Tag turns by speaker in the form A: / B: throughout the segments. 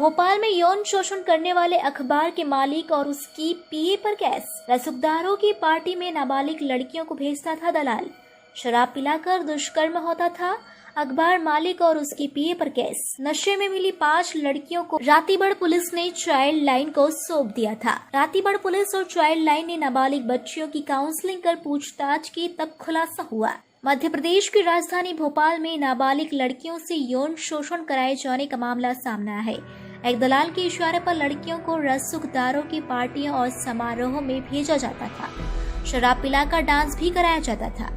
A: भोपाल में यौन शोषण करने वाले अखबार के मालिक और उसकी पीए पर केस। रसूखदारों की पार्टी में नाबालिग लड़कियों को भेजता था दलाल। शराब पिलाकर दुष्कर्म होता था। अखबार मालिक और उसकी पीए पर केस। नशे में मिली 5 लड़कियों को रातीबड़ पुलिस ने चाइल्ड लाइन को सौंप दिया था। रातीबड़ पुलिस और चाइल्ड लाइन ने नाबालिग बच्चियों की काउंसलिंग कर पूछताछ की, तब खुलासा हुआ। मध्य प्रदेश की राजधानी भोपाल में नाबालिग लड़कियों से यौन शोषण कराए जाने का मामला सामने आया है। एक दलाल के इशारे पर लड़कियों को रसूखदारों की पार्टियों और समारोहों में भेजा जाता था। शराब पिलाकर डांस भी कराया जाता था।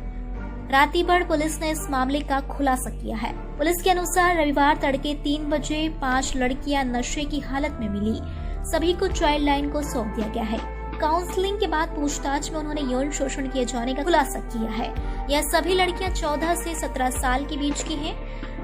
A: रातीबड़ पुलिस ने इस मामले का खुलासा किया है। पुलिस के अनुसार रविवार तड़के 3 बजे 5 लड़कियां नशे की हालत में मिली। सभी को चाइल्ड लाइन को सौंप दिया गया है। काउंसलिंग के बाद पूछताछ में उन्होंने यौन शोषण किए जाने का खुलासा किया है। यह सभी लड़कियां 14 से 17 साल के बीच की हैं।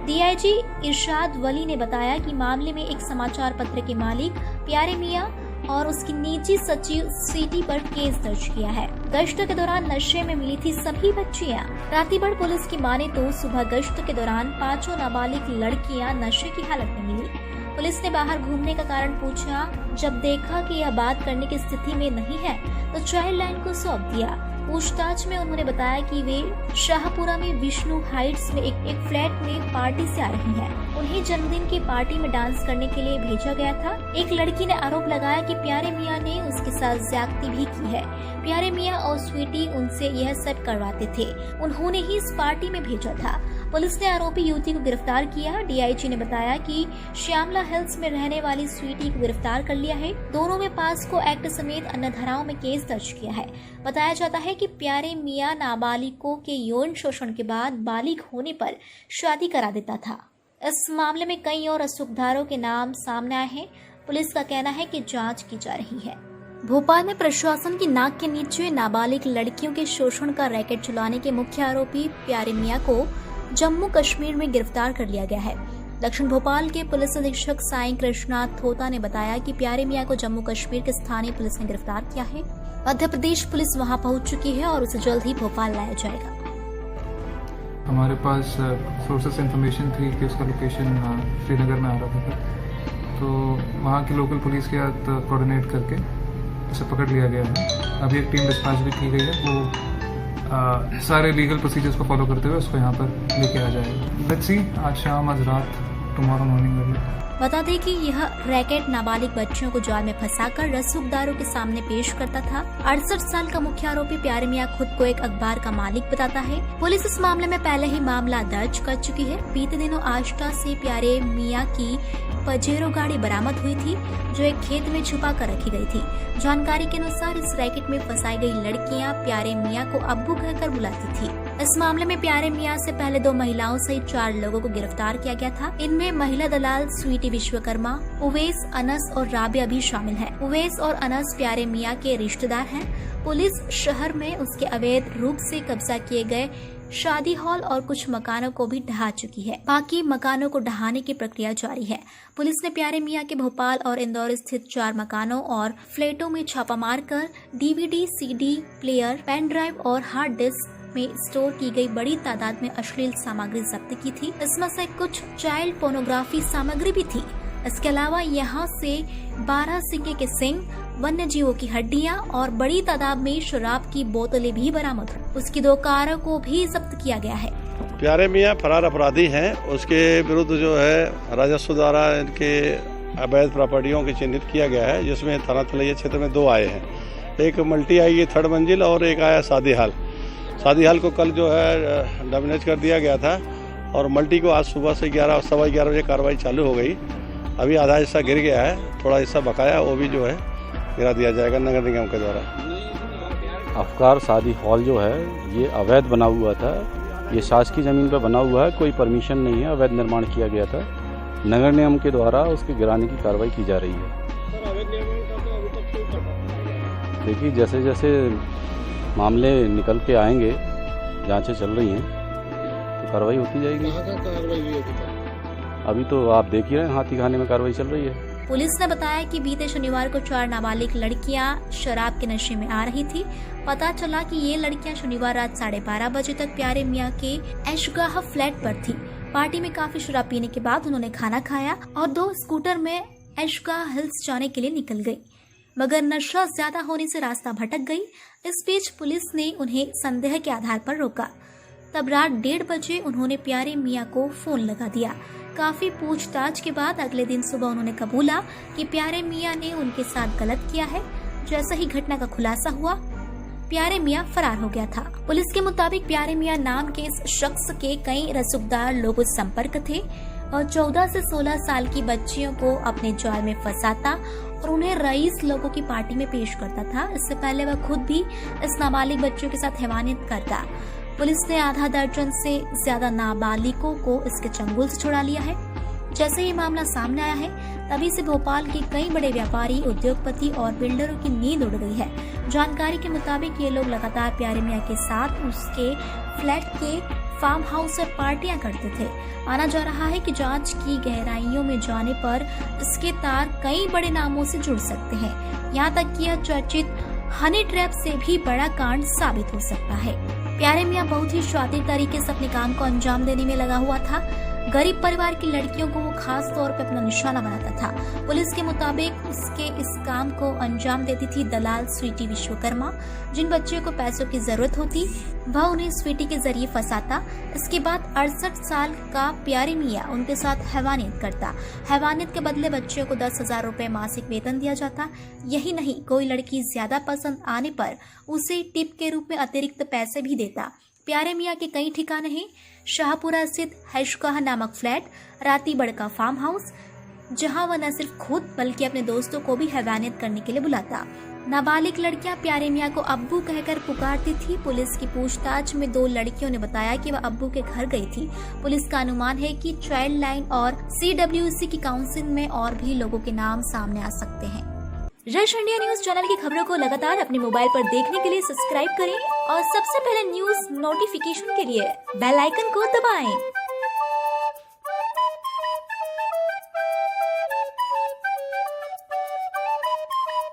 A: डीआईजी इरशाद वली ने बताया कि मामले में एक समाचार पत्र के मालिक प्यारे मियां और उसकी निजी सचिव स्वीटी पर केस दर्ज किया है। गश्त के दौरान नशे में मिली थी सभी बच्चियां। रातीबड़ पुलिस की माने तो सुबह गश्त के दौरान 5 नाबालिग लड़कियां नशे की हालत में मिली। पुलिस ने बाहर घूमने का कारण पूछा। जब देखा कि यह बात करने की स्थिति में नहीं है तो चाइल्ड लाइन को सौंप दिया। पूछताछ में उन्होंने बताया कि वे शाहपुरा में विष्णु हाइट्स में एक फ्लैट में पार्टी से आ रही हैं। उन्हें जन्मदिन की पार्टी में डांस करने के लिए भेजा गया था। एक लड़की ने आरोप लगाया कि प्यारे मियां ने उसके साथ ज्यादती भी की है। प्यारे मियां और स्वीटी उनसे यह सब करवाते थे। उन्होंने ही इस पार्टी में भेजा था। पुलिस ने आरोपी युवती को गिरफ्तार किया। डीआईजी ने बताया कि श्यामला हिल्स में रहने वाली स्वीटी को गिरफ्तार कर लिया है। दोनों में पास्को एक्ट समेत अन्य धाराओं में केस दर्ज किया है। बताया जाता है कि प्यारे मियां नाबालिगों के यौन शोषण के बाद बालिग होने पर शादी करा देता था। इस मामले में कई और रसूखदारों के नाम सामने आए हैं। पुलिस का कहना है कि जांच की जा रही है। भोपाल में प्रशासन की नाक के नीचे नाबालिग लड़कियों के शोषण का रैकेट चलाने के मुख्य आरोपी प्यारे मियां को जम्मू कश्मीर में गिरफ्तार कर लिया गया है। दक्षिण भोपाल के पुलिस अधीक्षक साई कृष्णा थोता ने बताया कि प्यारे मियां को जम्मू कश्मीर के स्थानीय पुलिस ने गिरफ्तार किया है। मध्य प्रदेश पुलिस वहां पहुंच चुकी है और उसे जल्द ही भोपाल लाया जाएगा।
B: हमारे पास सोर्सेस इन्फॉर्मेशन थी कि उसका लोकेशन श्रीनगर में आ रहा था, तो वहाँ की लोकल पुलिस के साथ कोऑर्डिनेट करके उसे पकड़ लिया गया है। अभी एक टीम डिस्पैच भी की गई है। वो सारे लीगल प्रोसीजर्स को फॉलो करते हुए उसको यहाँ पर लेके आ जाएगा। लेट्स सी, आज शाम, आज रात, टुमारो मॉर्निंग।
A: बता दें कि यह रैकेट नाबालिग बच्चियों को जाल में फंसाकर रसूखदारों के सामने पेश करता था। 68 साल का मुख्य आरोपी प्यारे मियां खुद को एक अखबार का मालिक बताता है। पुलिस इस मामले में पहले ही मामला दर्ज कर चुकी है। बीते दिनों आष्टा से प्यारे मियां की पजेरो गाड़ी बरामद हुई थी, जो एक खेत में छुपा कर रखी गई थी। जानकारी के अनुसार इस रैकेट में फंसाई गई लड़कियां प्यारे मियां को अब्बू कहकर बुलाती थी। इस मामले में प्यारे मियां से पहले 2 महिलाओं सहित 4 लोगों को गिरफ्तार किया गया था। इनमें महिला दलाल स्वीटी विश्वकर्मा, उवैस, अनस और राबिया भी शामिल है। उवैस और अनस प्यारे मियां के रिश्तेदार हैं। पुलिस शहर में उसके अवैध रूप से कब्जा किए गए शादी हॉल और कुछ मकानों को भी ढहा चुकी है। बाकी मकानों को ढहाने की प्रक्रिया जारी है। पुलिस ने प्यारे मियां के भोपाल और इंदौर स्थित 4 मकानों और फ्लैटों में छापा मारकर DVD, CD player, pen drive और हार्ड डिस्क में स्टोर की गई बड़ी तादाद में अश्लील सामग्री जब्त की थी। इसमें से कुछ चाइल्ड पोर्नोग्राफी सामग्री भी थी। इसके अलावा यहाँ से 12 सिंगे के सिंग, वन्य जीवों की हड्डियां और बड़ी तादाद में शराब की बोतलें भी बरामद हुई। उसकी 2 कारों को भी जब्त किया गया है।
C: प्यारे मियां फरार अपराधी हैं। उसके विरुद्ध जो है राजस्व द्वारा इनके अवैध प्रॉपर्टियों की चिन्हित किया गया है, जिसमें थाना तलैया क्षेत्र में 2 आए हैं। एक मल्टी आई है 3rd मंजिल और एक आया शादी हाल। शादी हाल को कल जो है डैमेज कर दिया गया था और मल्टी को आज सुबह से 11-11:15 बजे कार्रवाई चालू हो गई। अभी आधा हिस्सा गिर गया है, थोड़ा हिस्सा बकाया, वो भी जो है गिरा दिया जाएगा नगर निगम के द्वारा।
D: अफकार शादी हॉल जो है ये अवैध बना हुआ था। ये शासकीय ज़मीन पर बना हुआ है, कोई परमिशन नहीं है, अवैध निर्माण किया गया था। नगर निगम के द्वारा उसके गिराने की कार्रवाई की जा रही है। देखिए, जैसे जैसे मामले निकल के आएंगे, जांचें चल रही हैं, तो कार्रवाई होती जाएगी। अभी तो आप देख ही रहे हैं, हाथी खाने में कार्रवाई चल रही है।
A: पुलिस ने बताया कि बीते शनिवार को 4 नाबालिग लड़कियां शराब के नशे में आ रही थी। पता चला कि ये लड़कियां शनिवार रात 12:30 बजे तक प्यारे मियां के ऐशगाह फ्लैट पर थी। पार्टी में काफी शराब पीने के बाद उन्होंने खाना खाया और 2 स्कूटर में ऐशगाह हिल्स जाने के लिए निकल गई, मगर नशा ज्यादा होने से रास्ता भटक गई। इस बीच पुलिस ने उन्हें संदेह के आधार पर रोका। तब रात 1:30 बजे उन्होंने प्यारे मियाँ को फोन लगा दिया। काफी पूछताछ के बाद अगले दिन सुबह उन्होंने कबूला कि प्यारे मियाँ ने उनके साथ गलत किया है। जैसे ही घटना का खुलासा हुआ, प्यारे मियाँ फरार हो गया था। पुलिस के मुताबिक प्यारे मियाँ नाम के इस शख्स के कई रसूखदार लोगों से संपर्क थे और 14 से 16 साल की बच्चियों को अपने जाल में फंसाता और उन्हें रईस लोगों की पार्टी में पेश करता था। इससे पहले वह खुद भी इस नाबालिग बच्चियों के साथ हैवानियत करता। पुलिस ने आधा दर्जन से ज्यादा नाबालिगों को इसके चंगुल से छुड़ा लिया है। जैसे ये मामला सामने आया है, तभी से भोपाल के कई बड़े व्यापारी, उद्योगपति और बिल्डरों की नींद उड़ गई है। जानकारी के मुताबिक ये लोग लगातार प्यारे मियाँ के साथ उसके फ्लैट के फार्म हाउस और पार्टियां करते थे। माना जा रहा है कि जांच की गहराइयों में जाने पर इसके तार कई बड़े नामों से जुड़ सकते हैं। यहाँ तक कि यह चर्चित हनी ट्रैप से भी बड़ा कांड साबित हो सकता है। प्यारे मियाँ बहुत ही शातिर तरीके से अपने काम को अंजाम देने में लगा हुआ था। गरीब परिवार की लड़कियों को वो खास तौर पर अपना निशाना बनाता था। पुलिस के मुताबिक उसके इस काम को अंजाम देती थी दलाल स्वीटी विश्वकर्मा। जिन बच्चों को पैसों की जरूरत होती, वह उन्हें स्वीटी के जरिए फंसाता। इसके बाद 68 साल का प्यारे मियाँ उनके साथ हैवानियत करता। हैवानियत के बदले बच्चों को 10,000 रुपए मासिक वेतन दिया जाता। यही नहीं, कोई लड़की ज्यादा पसंद आने पर उसे टिप के रूप में अतिरिक्त पैसे भी देता। प्यारे मियाँ के कई ठिकाने हैं। शाहपुरा स्थित ऐशगाह नामक फ्लैट, रातीबड़ का फार्म हाउस, जहां वह न सिर्फ खुद बल्कि अपने दोस्तों को भी हैवानियत करने के लिए बुलाता। नाबालिग लड़कियां प्यारे मियाँ को अब्बू कहकर पुकारती थी। पुलिस की पूछताछ में 2 लड़कियों ने बताया कि वह अब्बू के घर गई थी। पुलिस का अनुमान है कि चाइल्ड लाइन और CWC की काउंसिल में और भी लोगों के नाम सामने आ सकते हैं। रश इंडिया न्यूज चैनल की खबरों को लगातार अपने मोबाइल पर देखने के लिए सब्सक्राइब करें और सबसे पहले न्यूज नोटिफिकेशन के लिए बेल आइकन को दबाएं।